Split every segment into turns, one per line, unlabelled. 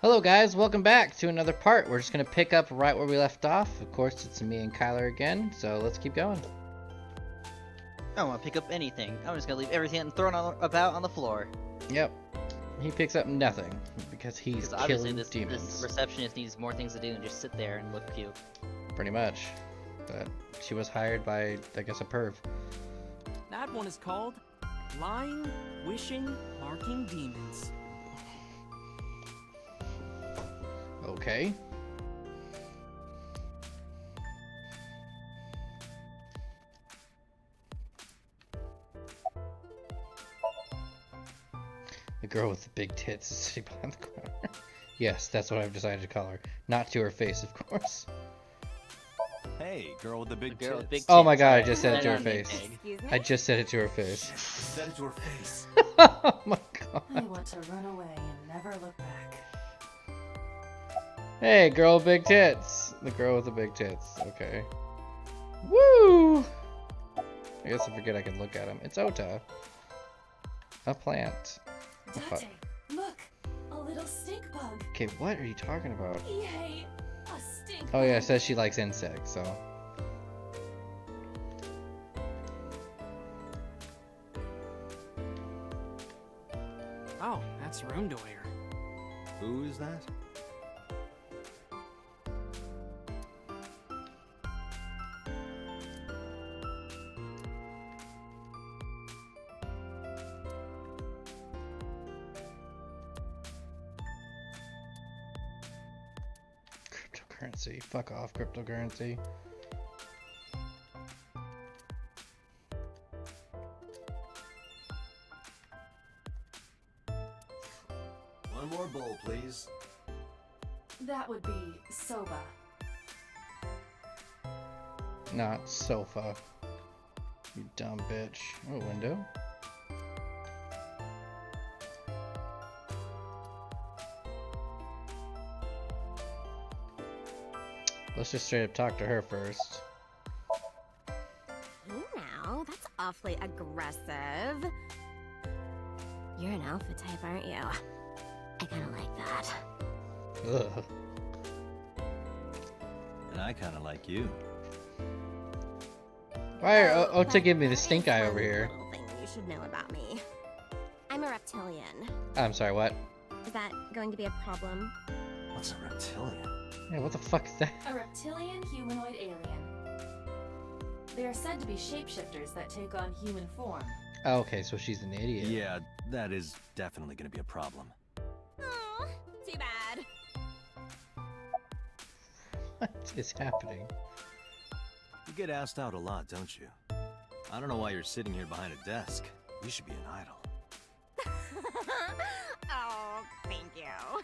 Hello guys, welcome back to another part. We're just going to pick up right where we left off. Of course, it's me and Kyler again, so let's keep going.
I don't want to pick up anything. I'm just going to leave everything thrown about on the floor.
Yep. He picks up nothing because he's killing
this
demons.
receptionist needs more things to do than just sit there and look cute.
Pretty much. But she was hired by, I guess, a perv.
That one is called Lying, Wishing, Marking Demons.
Okay. The girl with the big tits is sitting behind the corner. Yes, that's what I've decided to call her. Not to her face, of course.
Hey, girl with the big tits.
Oh my god, I just said it to her face. I just said it to her face.
Said it to her face.
Oh my god.
I want to run away and never look back.
Hey, girl with big tits. The girl with the big tits. Okay. Woo! I guess I forget I can look at him. It's Ota. A plant.
Date, look! A little stink bug.
Okay, what are you talking about?
Yay! A stink
Oh yeah, it
bug.
says she likes insects, so.
Oh, that's Roomdoyer.
Who is that?
Cryptocurrency. Fuck off, cryptocurrency.
One more bowl, please.
That would be soba.
Not sofa. You dumb bitch. Oh, window. Let's just straight up talk to her first.
Hey now, that's awfully aggressive. You're an alpha type, aren't you? I kinda like that.
Ugh.
And I kind of like you.
Why are
Oh,
Ota
but
giving me the
there
stink
is
eye
one
over here?
little thing you should know about me. I'm a reptilian.
I'm sorry, what?
Is that going to be a problem?
What's a reptilian?
Yeah, what the fuck is that?
A reptilian humanoid alien. They are said to be shapeshifters that take on human form.
Oh, okay, so she's an idiot.
Yeah, that is definitely going to be a problem.
Oh, too bad.
What is happening?
You get asked out a lot, don't you? I don't know why you're sitting here behind a desk. You should be an idol.
Oh, thank you.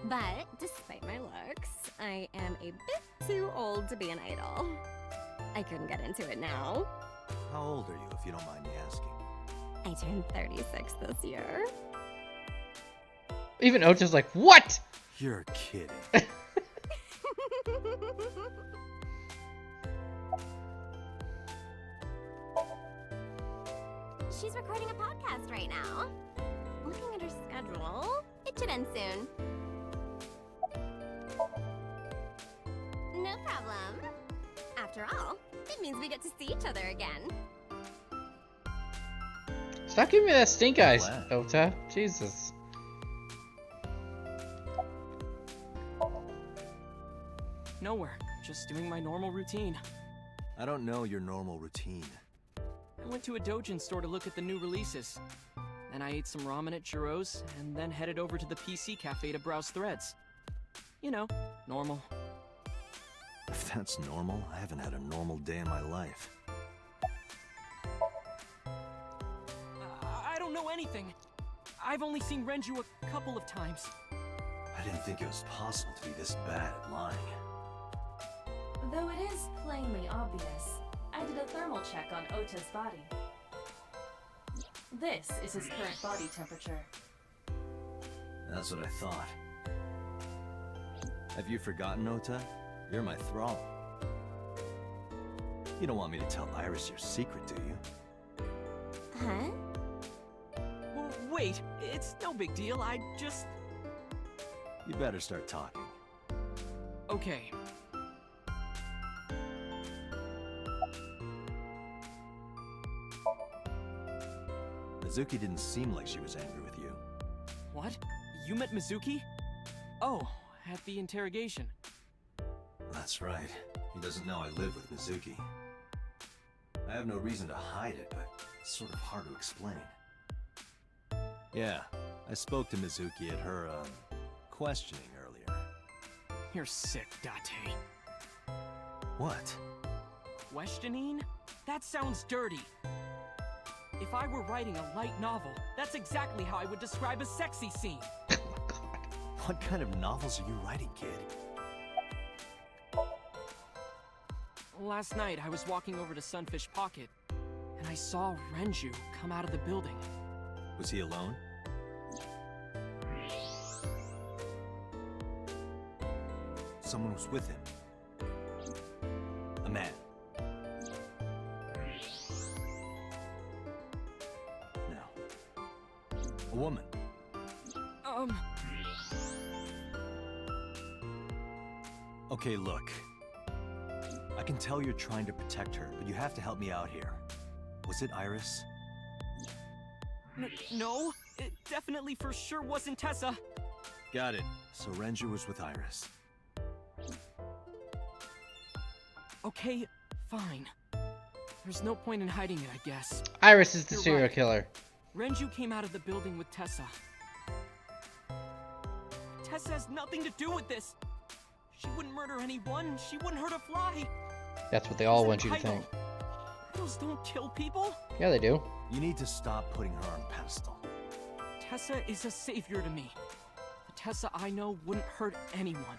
But despite my looks, I am a bit too old to be an idol. I couldn't get into it now.
How old are you, if you don't mind me asking?
I turned 36 this year.
Even Ota's like, what?
You're kidding.
She's recording a podcast right now. Looking at her schedule, it should end soon. No problem. After all, it means we get to see each other again.
Stop giving me that stink eye,
Glad.
Ota. Jesus.
Nowhere, just doing my normal routine.
I don't know your normal routine.
I went to a Dojin store to look at the new releases. Then I ate some ramen at Churros, and then headed over to the PC cafe to browse threads. You know, normal.
If that's normal, I haven't had a normal day in my life.
I don't know anything. I've only seen Renju a couple of times.
I didn't think it was possible to be this bad at lying.
Though it is plainly obvious, I did a thermal check on Ota's body. This is his current body temperature.
That's what I thought. Have you forgotten, Ota? You're my thrall. You don't want me to tell Iris your secret, do you?
Huh?
Well, wait, it's no big deal. I just...
You better start talking.
Okay.
Mizuki didn't seem like she was angry with you.
What? You met Mizuki? Oh, at the interrogation.
That's right. He doesn't know I live with Mizuki. I have no reason to hide it, but it's sort of hard to explain. Yeah, I spoke to Mizuki at her, questioning earlier.
You're sick, Date.
What?
Questioning? That sounds dirty. If I were writing a light novel, that's exactly how I would describe a sexy scene.
What kind of novels are you writing, kid?
Last night, I was walking over to Sunfish Pocket, and I saw Renju come out of the building.
Was he alone? Someone was with him. A man. No. A woman. Okay, look. I can tell you're trying to protect her, but you have to help me out here. Was it Iris?
No, it definitely for sure wasn't Tessa.
Got it. So Renju was with Iris.
Okay, fine. There's no point in hiding it, I guess.
Iris is the
You're
serial
right.
killer.
Renju came out of the building with Tessa. Tessa has nothing to do with this. She wouldn't murder anyone. She wouldn't hurt a fly.
That's what they all
She's an
want you to
idol.
think.
Idols don't kill people.
Yeah, they do.
You need to stop putting her on a pedestal.
Tessa is a savior to me. The Tessa I know wouldn't hurt anyone.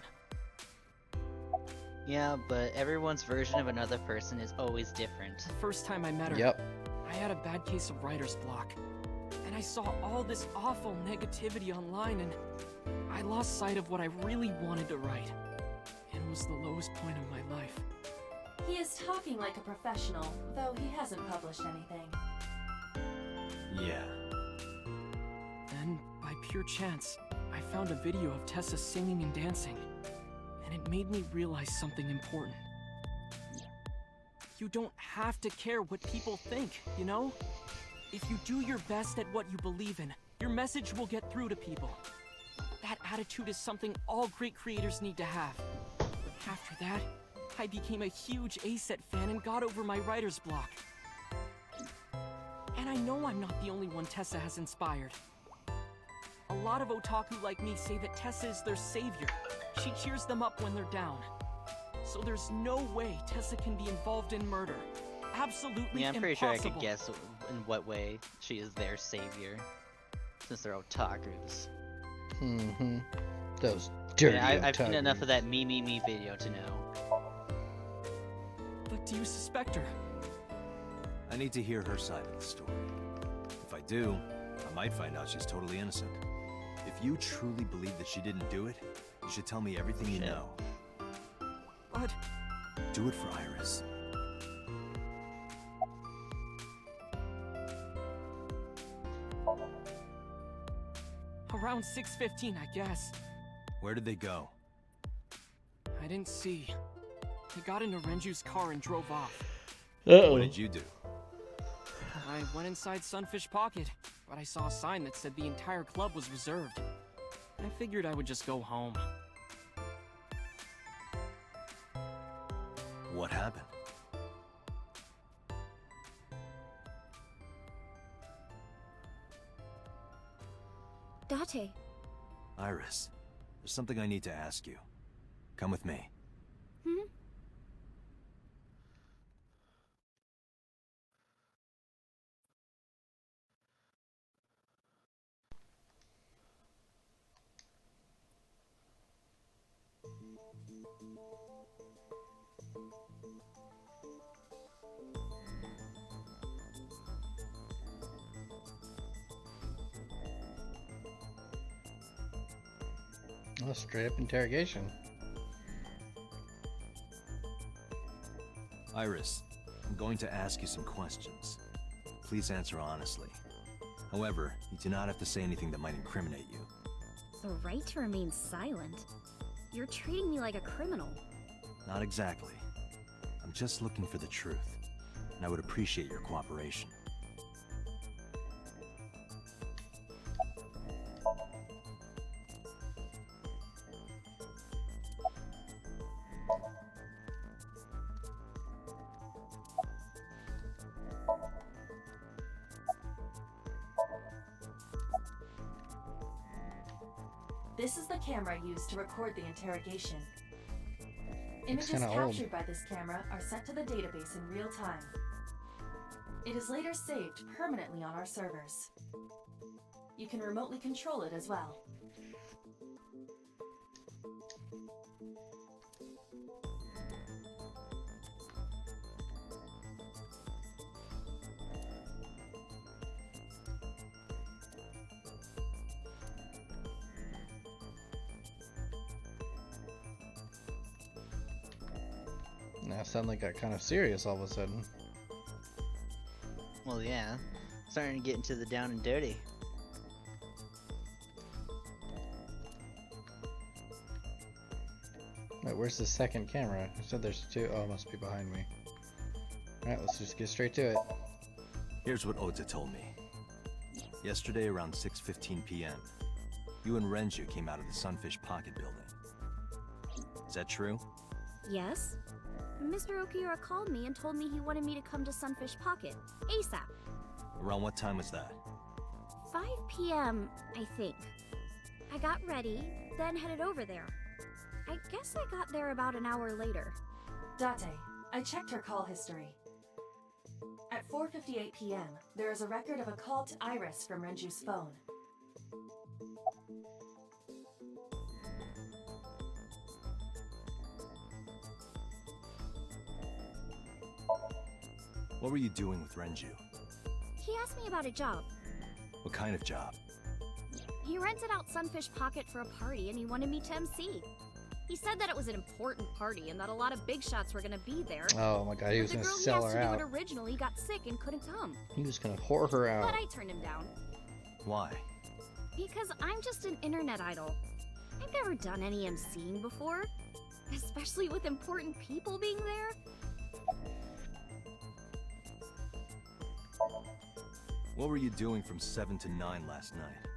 Yeah, but everyone's version of another person is always different.
The first time I met her,
Yep.
I had a bad case of writer's block. And I saw all this awful negativity online, and I lost sight of what I really wanted to write. It was the lowest point of my life.
He is talking like a professional, though he hasn't published anything.
Yeah.
Then, by pure chance, I found a video of Tessa singing and dancing, and it made me realize something important. You don't have to care what people think, you know? If you do your best at what you believe in, your message will get through to people. That attitude is something all great creators need to have. After that, I became a huge ASET fan and got over my writer's block. And I know I'm not the only one Tessa has inspired. A lot of otaku like me say that Tessa is their savior. She cheers them up when they're down. So there's no way Tessa can be involved in murder. Absolutely
Yeah, I'm pretty sure I
impossible.
could guess in what way she is their savior. Since they're otakus.
Mm-hmm. Those dirty
Yeah, I've seen enough
otakus.
of that me video to know.
But do you suspect her?
I need to hear her side of the story. If I do, I might find out she's totally innocent. If you truly believe that she didn't do it, you should tell me everything you
Shit.
know.
But
Do it for Iris.
around 6:15, I guess.
Where did they go?
I didn't see. They got into Renju's car and drove off.
What did you do?
I went inside Sunfish Pocket, but I saw a sign that said the entire club was reserved. I figured I would just go home.
What happened?
Date.
Iris, there's something I need to ask you. Come with me.
Hmm?
Oh, straight up interrogation.
Iris, I'm going to ask you some questions. Please answer honestly. However, you do not have to say anything that might incriminate you.
The right to remain silent? You're treating me like a criminal.
Not exactly. I'm just looking for the truth, and I would appreciate your cooperation.
This is the camera used to record the interrogation. Images
kinda old.
captured by this camera are sent to the database in real time. It is later saved permanently on our servers. You can remotely control it as well.
Now suddenly got kind of serious all of a sudden.
Well, yeah. Starting to get into the down and dirty.
Wait, where's the second camera? I said there's two. Oh, it must be behind me. Alright, let's just get straight to it.
Here's what Ota told me. Yesterday around 6:15 p.m., you and Renju came out of the Sunfish Pocket building. Is that true?
Yes? Mr. Okiura called me and told me he wanted me to come to Sunfish Pocket, ASAP.
Around what time was that?
5 p.m., I think. I got ready, then headed over there. I guess I got there about an hour later.
Date, I checked her call history. At 4:58 p.m., there is a record of a call to Iris from Renju's phone.
What were you doing with Renju?
He asked me about a job.
What kind of job?
He rented out Sunfish Pocket for a party and he wanted me to MC. He said that it was an important party and that a lot of big shots were gonna be there.
Oh my god, he was
But
gonna
the girl
sell
he asked
her
to
out.
do it originally got sick and couldn't come.
He was gonna whore her out.
But I turned him down.
Why?
Because I'm just an internet idol. I've never done any MCing before. Especially with important people being there.
What were you doing from 7 to 9 last night?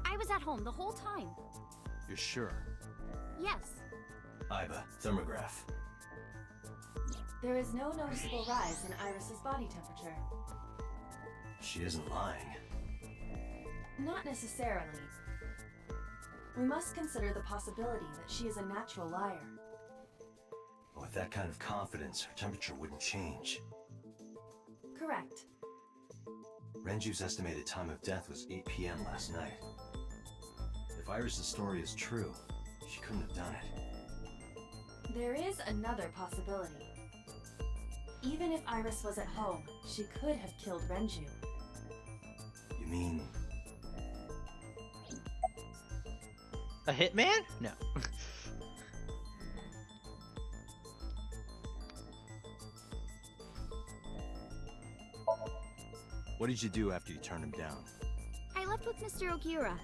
I was at home the whole time.
You're sure?
Yes.
Iba, thermograph.
There is no noticeable rise in Iris's body temperature.
She isn't lying.
Not necessarily. We must consider the possibility that she is a natural liar.
With that kind of confidence, her temperature wouldn't change.
Correct.
Renju's estimated time of death was 8 p.m. last night. If Iris' story is true, she couldn't have done it.
There is another possibility. Even if Iris was at home, she could have killed Renju.
You mean...
A hitman? No.
What did you do after you turned him down?
I left with Mr. Okiura.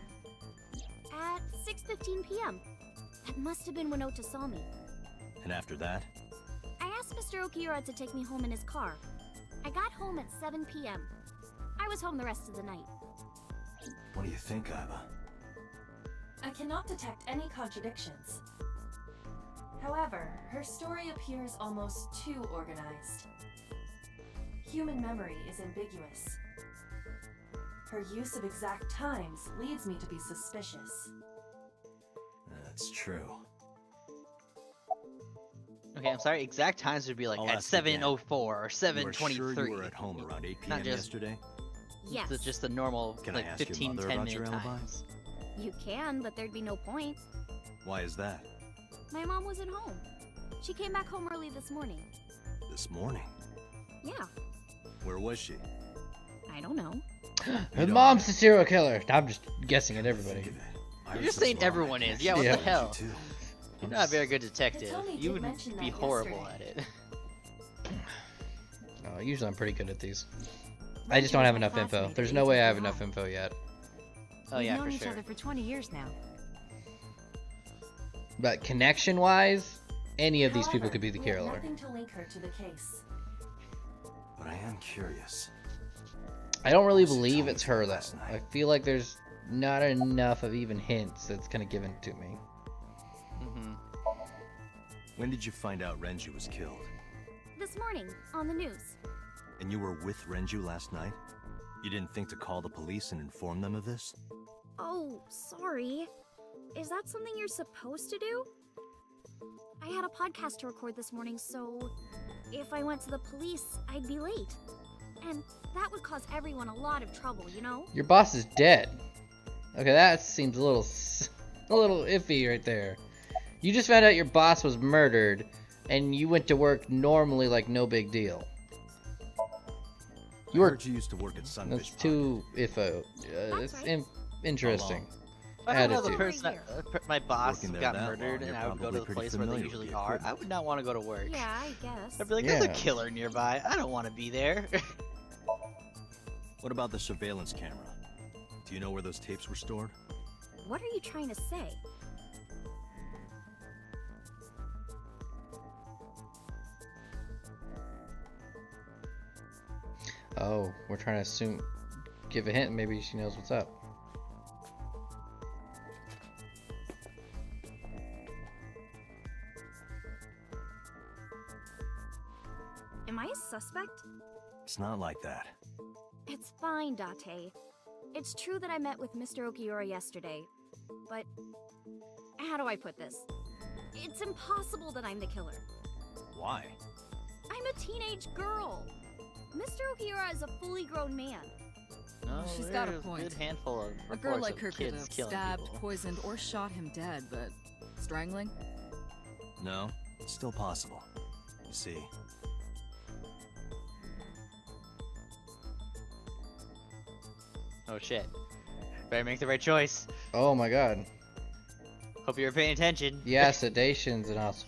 At 6:15 p.m. That must have been when Ota saw me.
And after that?
I asked Mr. Okiura to take me home in his car. I got home at 7 p.m. I was home the rest of the night.
What do you think, Iba?
I cannot detect any contradictions. However, her story appears almost too organized. Human memory is ambiguous. Her use of exact times leads me to be suspicious.
That's true.
Okay, I'm sorry. Exact times would be like
I'll
at
ask again.
7:04 or 7:23.
You are sure you were at home around 8 p.m.
Not just-
yesterday?
Yes.
Just the normal,
Can I
like,
ask your
15,
mother
10
about
minute
your alibi?
times.
You can, but there'd be no point.
Why is that?
My mom wasn't home. She came back home early this morning.
This morning?
Yeah,
Where was she?
I don't know.
Her
don't
mom's
know.
the serial killer. I'm just guessing at everybody.
Think of it.
You're
Iris
just
was
saying
wrong.
everyone is. Yeah, what
Yeah.
the hell?
You too.
You're not a very good detective.
Hitomi
You
did
would
mention
be
that
horrible
yesterday.
at it.
Usually I'm pretty good at these. I just don't have enough info. There's no way I have enough info yet.
Oh
We've
yeah,
known
for
each
sure.
other for 20 years now.
But connection-wise, any of these people
However,
could be the
we have
killer.
nothing to link her to the case.
But I am curious.
I don't really
What was she
believe
telling
it's
me
her though.
last night?
I feel like there's not enough of even hints that's kind of given to me.
Mm-hmm.
When did you find out Renju was killed?
This morning, on the news.
And you were with Renju last night? You didn't think to call the police and inform them of this?
Oh, sorry. Is that something you're supposed to do? I had a podcast to record this morning, so if I went to the police, I'd be late. And that would cause everyone a lot of trouble, you know?
Your boss is dead. Okay, that seems a little iffy right there. You just found out your boss was murdered, and you went to work normally like no big deal.
I heard you used to work at Sunfish
That's too iffo.
That's
It's
right.
interesting.
If I don't know the
Attitude.
person, my boss
Working there
got
that
murdered,
long,
and
you're
I would go to
probably
the
pretty
place where they
familiar with
usually
the
are. I
equipment.
would not want to go to work.
Yeah, I guess.
I'd be like, there's a
Yeah.
killer nearby. I don't want to be there.
What about the surveillance camera? Do you know where those tapes were stored?
What are you trying to say?
Oh, we're trying to assume, give a hint. Maybe she knows what's up.
Am I a suspect?
It's not like that.
It's fine, Date. It's true that I met with Mr. Okiura yesterday, but how do I put this? It's impossible that I'm the killer.
Why?
I'm a teenage girl. Mr. Okiura is a fully grown man.
No,
She's got a
there's
point.
good handful of
A girl
reports
like
of
her could
kids
have
killing
stabbed,
people.
poisoned, or shot him dead, but strangling?
No, it's still possible. You see,
Oh shit. Better make the right choice.
Oh my god.
Hope you were paying attention.
Yeah, sedation's and also.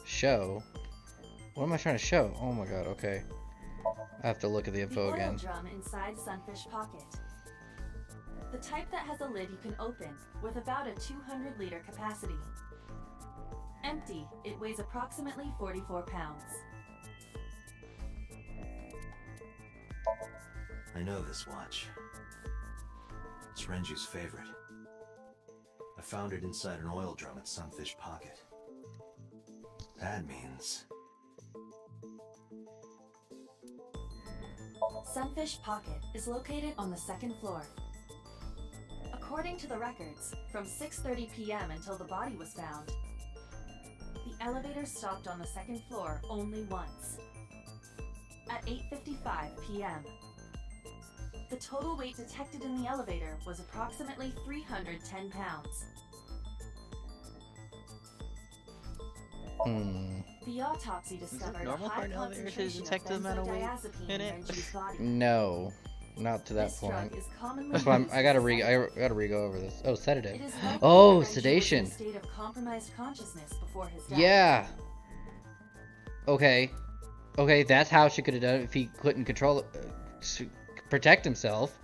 Show. What am I trying to show? Oh my god. Okay. I have to look at the
The
info
oil
again.
drum inside Sunfish Pocket. The type that has a lid you can open, with about a 200-liter capacity. Empty, it weighs approximately 44 pounds.
I know this watch. It's Renju's favorite. I found it inside an oil drum at Sunfish Pocket. That means...
Sunfish Pocket is located on the second floor. According to the records, from 6:30 p.m. until the body was found, the elevator stopped on the second floor only once. At 8:55 p.m., the total weight detected in the elevator was approximately 310 pounds. The autopsy discovered a
normal for
high
an elevator to
concentration of
detect the amount of weight
benzodiazepine
in
in
it?
Renji's body.
No, not to that
This
point.
drug is commonly
That's why
used
I gotta
as a sedative.
re-go over this. Oh, sedative.
It is likely
Oh,
that Renji was in
sedation.
a state of compromised consciousness before his death.
Yeah. Okay. Okay, that's how she could have done it if he couldn't control protect himself.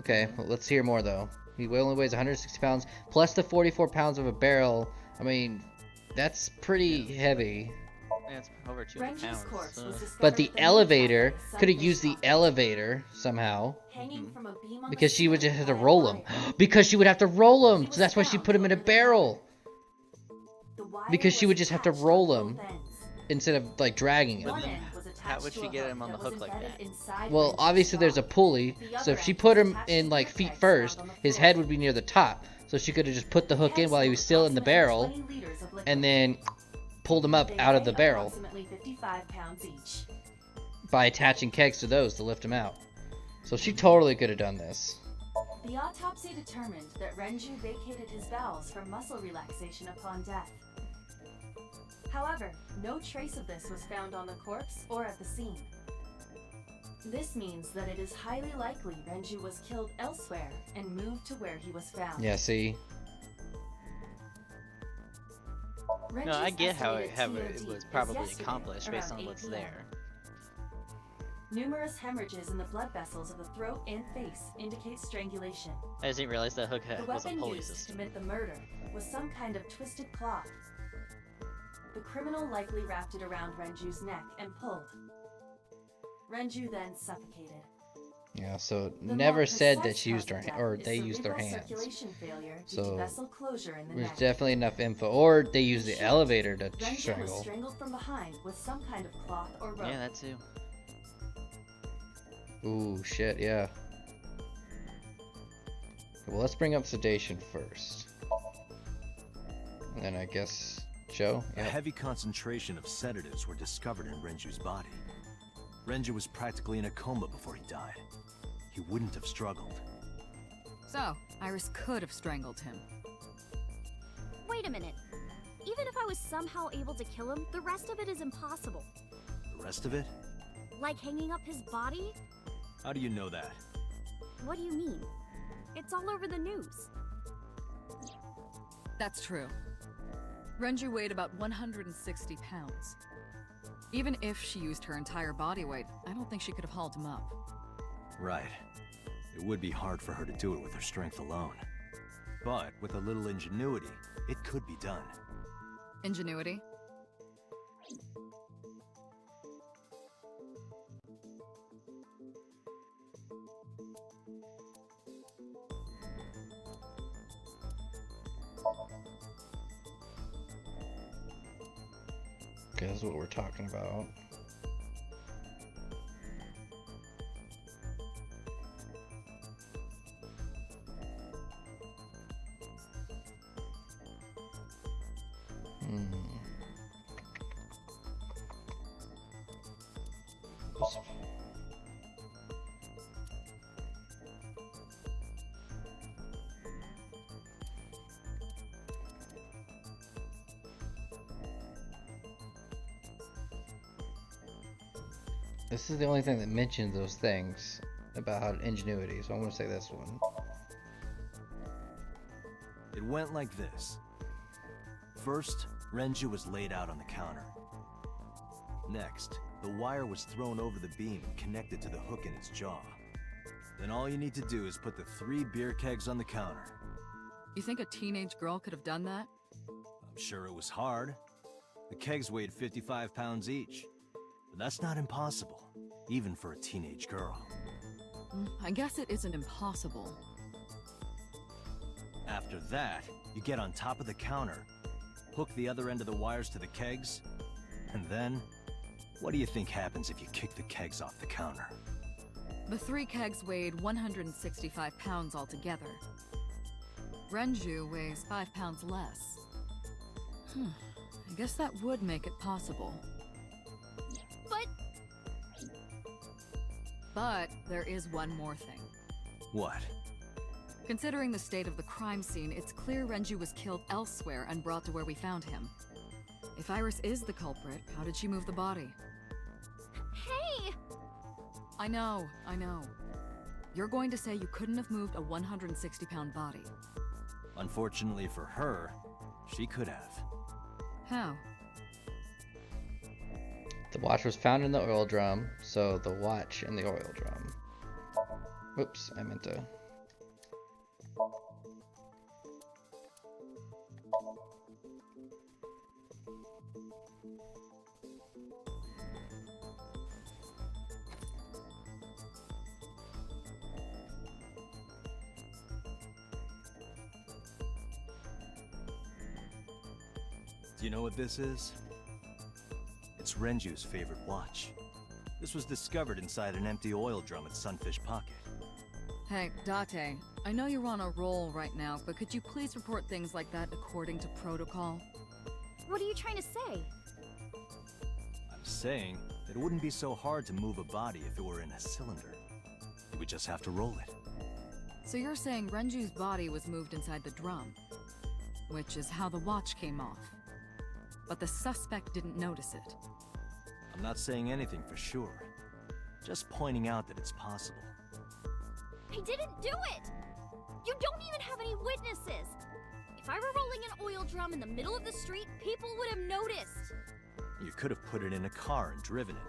Okay, well, let's hear more though. He only weighs 160 pounds plus the 44 pounds of a barrel. I mean, that's pretty heavy.
Yeah, it's over 200
Renji's
pounds.
corpse was discovered
But the
at the
elevator
Moon Cafe,
could have
Sunfish
used the
Pocket,
elevator somehow
hanging from a beam on the
because she would just
ceiling
have to
by a
roll him.
wire.
Because she would have to roll him.
He
So
was
that's why she
found
put him in a
over the
barrel
The wire
because she
was
would just have to
attached
roll
on
him
both ends.
instead of like dragging him.
But
One
then
end was attached
how would
to
she
a
get
hook
him on the
that was
hook like
embedded
that?
inside
Well,
Renji's
obviously there's a
skull.
pulley,
The
so
other
if she
end
put
was
him
attached
in
to
like
hook
feet
pegs
first,
found on the
his
floor.
head would be near the top. So she could have just put the hook in
Pegs
while he
held
was still in the barrel,
approximately 20 liters of liquid.
and then pulled him up
They
out of the
weigh
barrel
approximately 55 pounds each.
by attaching kegs to those to lift him out. So she totally could have done this.
The autopsy determined that Renju vacated his bowels for muscle relaxation upon death. However, no trace of this was found on the corpse or at the scene. This means that it is highly likely Renju was killed elsewhere and moved to where he was found.
Yeah, see?
Renju's
No, I get how it
estimated
was
TOD
probably
yesterday,
accomplished based
around
on
8
what's
p.m.
there.
Numerous hemorrhages in the blood vessels of the throat and face indicate strangulation.
I just didn't realize that hook
The
was a
weapon
pulley
used to
system.
commit the murder was some kind of twisted cloth. The criminal likely wrapped it around Renju's neck and pulled. Renju then suffocated.
Yeah, so it
The
never
more
said that
precise
she used
cause
her
of
hand,
death
or
is
they used their
cerebral
hands.
circulation failure due
So
to vessel closure in the
there's
neck.
definitely enough info, or they used
In
the
short,
elevator to
Renju was
strangle.
strangled from behind with some kind of cloth or rope.
Yeah, that too.
Ooh, shit, yeah. Well, let's bring up sedation first. And then I guess Joe?
A
Yeah.
heavy concentration of sedatives were discovered in Renju's body. Renju was practically in a coma before he died. He wouldn't have struggled.
So, Iris could have strangled him.
Wait a minute. Even if I was somehow able to kill him, the rest of it is impossible.
The rest of it?
Like hanging up his body?
How do you know that?
What do you mean? It's all over the news.
That's true. Renju weighed about 160 pounds. Even if she used her entire body weight, I don't think she could have hauled him up.
Right. It would be hard for her to do it with her strength alone. But with a little ingenuity, it could be done.
Ingenuity?
Okay, that's what we're talking about. Oops. This is the only thing that mentions those things about ingenuity, so I'm gonna say this one.
It went like this. First, Renju was laid out on the counter. Next, the wire was thrown over the beam and connected to the hook in its jaw. Then all you need to do is put the 3 beer kegs on the counter.
You think a teenage girl could have done that?
I'm sure it was hard. The kegs weighed 55 pounds each. But that's not impossible, even for a teenage girl.
I guess it isn't impossible.
After that, you get on top of the counter, hook the other end of the wires to the kegs, and then, what do you think happens if you kick the kegs off the counter?
The 3 kegs weighed 165 pounds altogether. Renju weighs 5 pounds less. I guess that would make it possible. But there is one more thing.
What?
Considering the state of the crime scene, it's clear Renju was killed elsewhere and brought to where we found him. If Iris is the culprit, how did she move the body?
Hey!
I know. You're going to say you couldn't have moved a 160-pound body.
Unfortunately for her, she could have.
How?
The watch was found in the oil drum, so the watch and the oil drum. Whoops, I meant to.
Do you know what this is? It's Renju's favorite watch. This was discovered inside an empty oil drum at Sunfish Pocket.
Hey, Date, I know you're on a roll right now, but could you please report things like that according to protocol?
What are you trying to say?
I'm saying that it wouldn't be so hard to move a body if it were in a cylinder. You would just have to roll it.
So you're saying Renju's body was moved inside the drum, which is how the watch came off. But the suspect didn't notice it.
I'm not saying anything for sure. Just pointing out that it's possible.
I didn't do it! You don't even have any witnesses! If I were rolling an oil drum in the middle of the street, people would have noticed!
You could have put it in a car and driven it.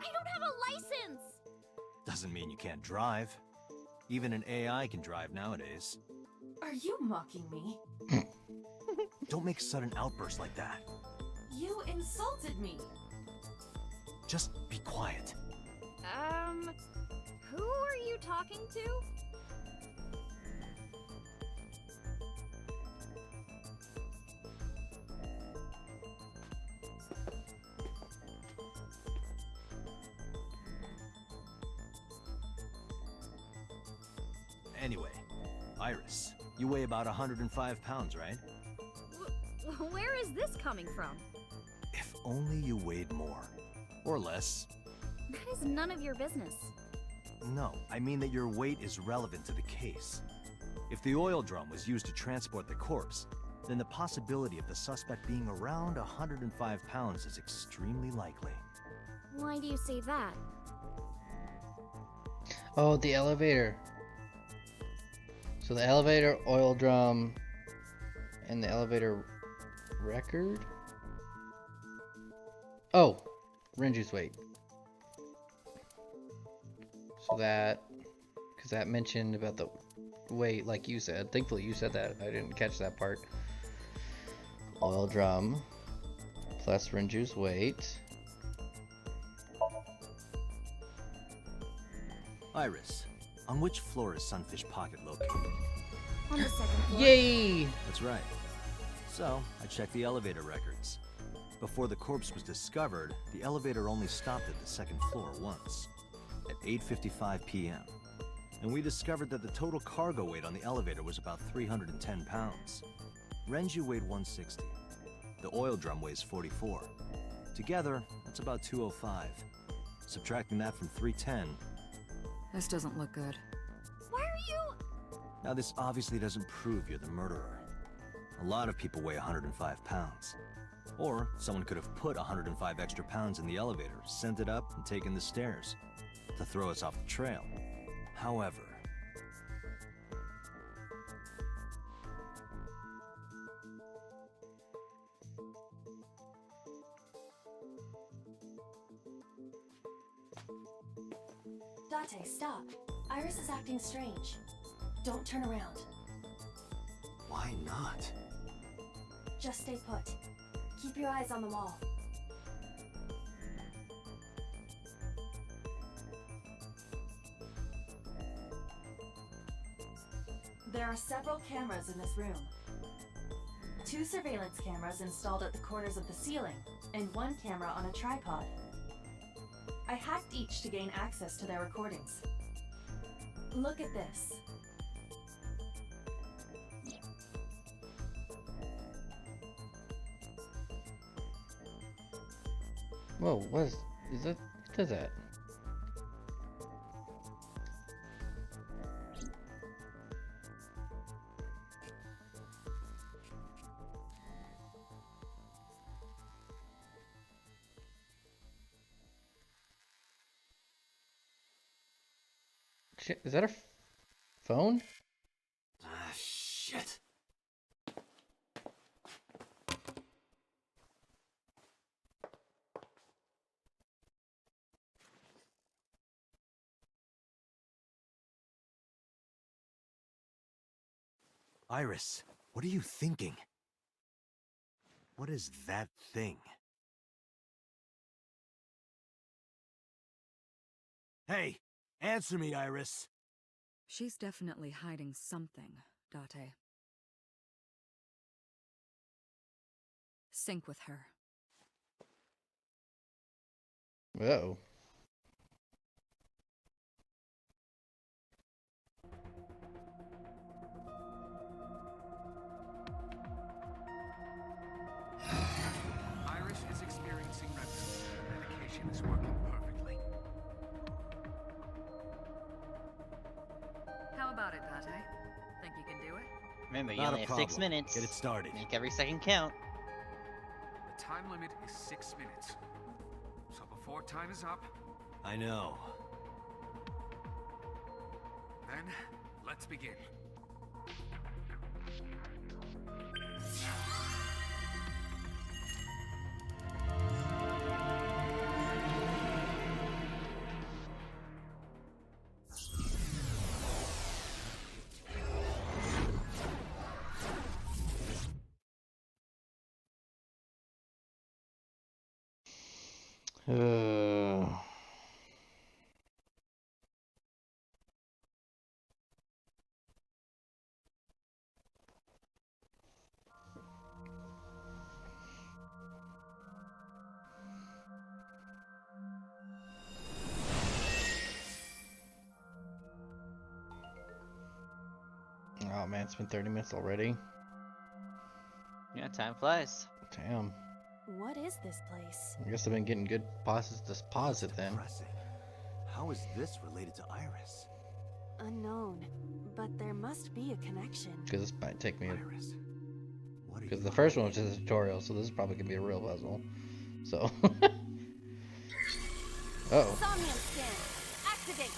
I don't have a
license!
Doesn't mean you can't drive. Even an AI can drive nowadays.
Are you mocking me?
Don't make sudden outbursts like that.
You insulted me.
Just be quiet.
Who are you talking to?
Anyway, Iris, you weigh about 105 pounds, right?
Where is this coming from?
If only you weighed more. Or less.
That is none of your business.
No, I mean that your weight is relevant to the case. If the oil drum was used to transport the corpse, then the possibility of the suspect being around 105 pounds is extremely likely.
Why do you say that?
Oh, the elevator. So the elevator, oil drum, and the elevator record? Oh, Renju's weight. So that, because that mentioned about the weight, like you said. Thankfully you said that. I didn't catch that part. Oil drum plus Renju's weight.
Iris, on which floor is Sunfish Pocket located?
On the second floor.
Yay!
That's right. So, I checked the elevator records. Before the corpse was discovered, the elevator only stopped at the second floor once, at 8:55 p.m. And we discovered that the total cargo weight on the elevator was about 310 pounds. Renju weighed 160. The oil drum weighs 44. Together, that's about 205. Subtracting that from 310.
This doesn't look good.
Why are you...
Now, this obviously doesn't prove you're the murderer. A lot of people weigh 105 pounds. Or someone could have put 105 extra pounds in the elevator, sent it up, and taken the stairs to throw us off the trail. However,
Date, stop. Iris is acting strange. Don't turn around.
why not?
Just stay put. Keep your eyes on the wall. There are several cameras in this room. 2 surveillance cameras installed at the corners of the ceiling, and 1 camera on a tripod. I hacked each to gain access to their recordings. Look at this.
Whoa, what is that? What does that? Shit, is that a phone?
Ah, shit. Iris, what are you thinking? What is that thing? Hey, answer me, Iris.
She's definitely hiding something, Date. Sync with her.
Uh-oh.
Iris is experiencing remnants. Medication is working perfectly.
How about it, Date? Think you can do it?
Remember, you
Not
only
a
have 6
problem.
minutes.
Get it started.
Make every second count.
The time limit is 6 minutes. So before time is up,
I know.
then let's begin.
Uh, oh man, it's been 30 minutes already.
Yeah, time flies.
Damn.
What is this place?
I guess I've been getting good pauses to pause it then.
Depressing. How is this related to Iris?
Unknown, but there must be a connection.
Because this might take me.
Iris. What are
Because
you
the first one
hiding?
was just a tutorial, so this is probably gonna be a real puzzle. So. Oh.
Somnium scan. Activate.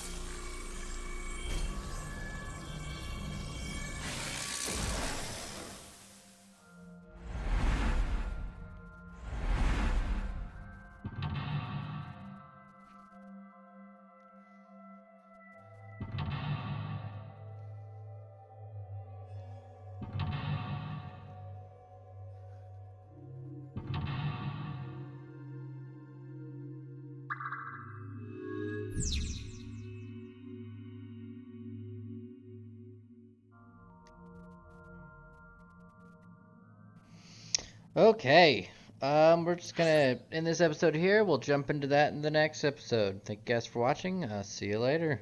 Okay. We're just gonna end this episode here. We'll jump into that in the next episode. Thank you guys for watching. See you later.